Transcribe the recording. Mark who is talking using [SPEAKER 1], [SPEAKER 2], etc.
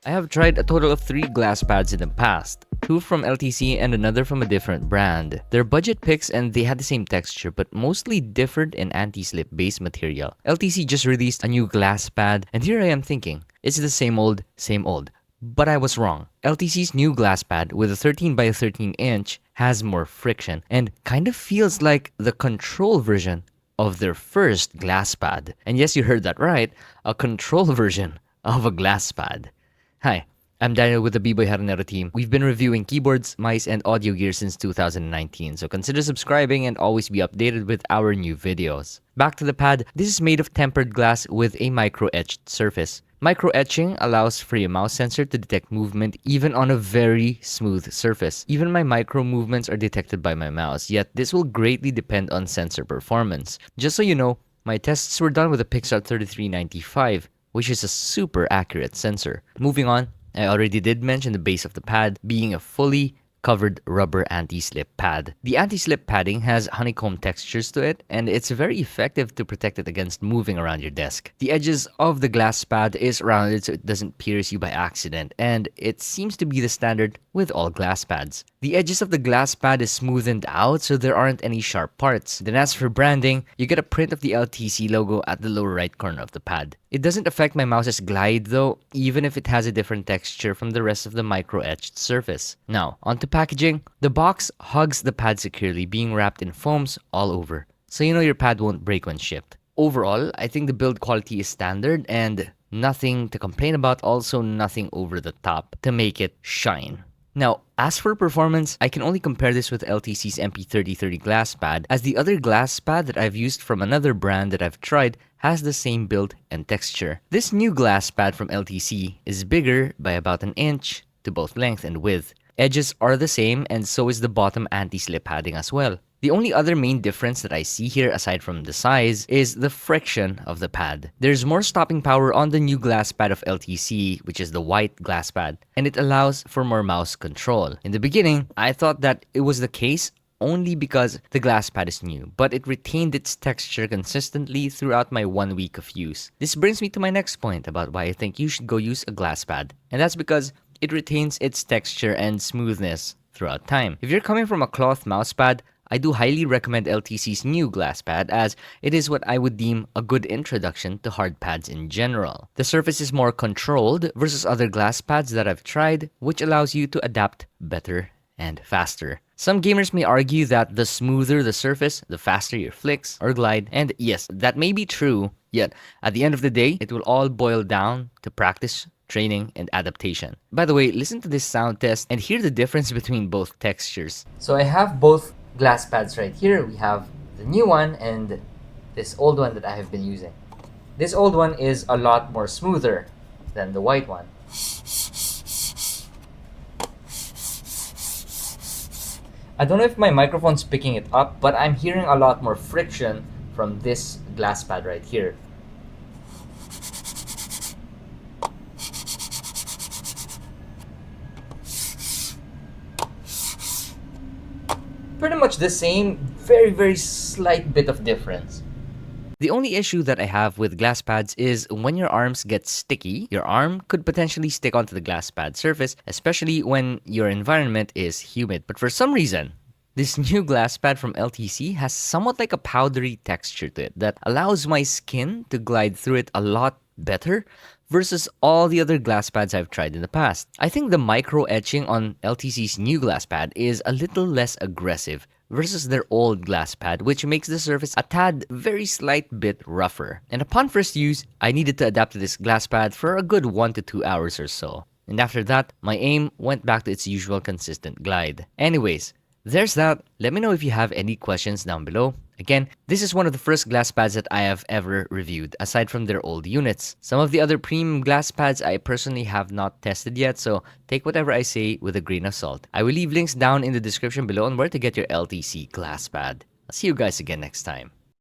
[SPEAKER 1] I have tried a total of 3 glass pads in the past, 2 from LTC and another from a different brand. They're budget picks and they had the same texture but mostly differed in anti-slip base material. LTC just released a new glass pad and here I am thinking, it's the same old, same old. But I was wrong. LTC's new glass pad with a 13 by 13 inch has more friction and kind of feels like the control version of their first glass pad. And yes, you heard that right, a control version of a glass pad. Hi, I'm Daniel with the Biboyharanero team. We've been reviewing keyboards, mice, and audio gear since 2019, so consider subscribing and always be updated with our new videos. Back to the pad, this is made of tempered glass with a micro-etched surface. Micro-etching allows for a mouse sensor to detect movement even on a very smooth surface. Even my micro movements are detected by my mouse, yet this will greatly depend on sensor performance. Just so you know, my tests were done with a Pixar 3395, which is a super accurate sensor. Moving on, I already did mention the base of the pad being a fully covered rubber anti-slip pad. The anti-slip padding has honeycomb textures to it, and it's very effective to protect it against moving around your desk. The edges of the glass pad is rounded so it doesn't pierce you by accident, and it seems to be the standard with all glass pads. The edges of the glass pad is smoothened out so there aren't any sharp parts. Then as for branding, you get a print of the LTC logo at the lower right corner of the pad. It doesn't affect my mouse's glide though, even if it has a different texture from the rest of the micro-etched surface. Now, onto packaging. The box hugs the pad securely, being wrapped in foams all over, so you know your pad won't break when shipped. Overall, I think the build quality is standard and nothing to complain about, also nothing over the top to make it shine. Now, as for performance, I can only compare this with LTC's MP3333 Glasspad, as the other Glasspad that I've used from another brand that I've tried has the same build and texture. This new Glasspad from LTC is bigger by about an inch to both length and width. Edges are the same and so is the bottom anti-slip padding as well. The only other main difference that I see here aside from the size is the friction of the pad. There's more stopping power on the new glass pad of LTC, which is the white glass pad, and it allows for more mouse control. In the beginning, I thought that it was the case only because the glass pad is new, but it retained its texture consistently throughout my 1 week of use. This brings me to my next point about why I think you should go use a glass pad, and that's because it retains its texture and smoothness throughout time. If you're coming from a cloth mouse pad, I do highly recommend LTC's new glass pad as it is what I would deem a good introduction to hard pads in general. The surface is more controlled versus other glass pads that I've tried, which allows you to adapt better and faster. Some gamers may argue that the smoother the surface, the faster your flicks or glide, and yes, that may be true, yet at the end of the day, it will all boil down to practice, training, and adaptation. By the way, listen to this sound test and hear the difference between both textures. So I have both glass pads right here. We have the new one and this old one that I have been using. This old one is a lot more smoother than the white one. I don't know if my microphone's picking it up, but I'm hearing a lot more friction from this glass pad right here. Pretty much the same, very slight bit of difference. The only issue that I have with glass pads is when your arms get sticky, your arm could potentially stick onto the glass pad surface, especially when your environment is humid. But for some reason, this new glass pad from LTC has somewhat like a powdery texture to it that allows my skin to glide through it a lot better versus all the other glass pads I've tried in the past. I think the micro etching on LTC's new glass pad is a little less aggressive versus their old glass pad, which makes the surface a tad very slight bit rougher. And upon first use, I needed to adapt to this glass pad for a good 1 to 2 hours or so. And after that, my aim went back to its usual consistent glide. Anyways, there's that. Let me know if you have any questions down below. Again, this is one of the first glass pads that I have ever reviewed, aside from their old units. Some of the other premium glass pads I personally have not tested yet, so take whatever I say with a grain of salt. I will leave links down in the description below on where to get your LTC glass pad. I'll see you guys again next time.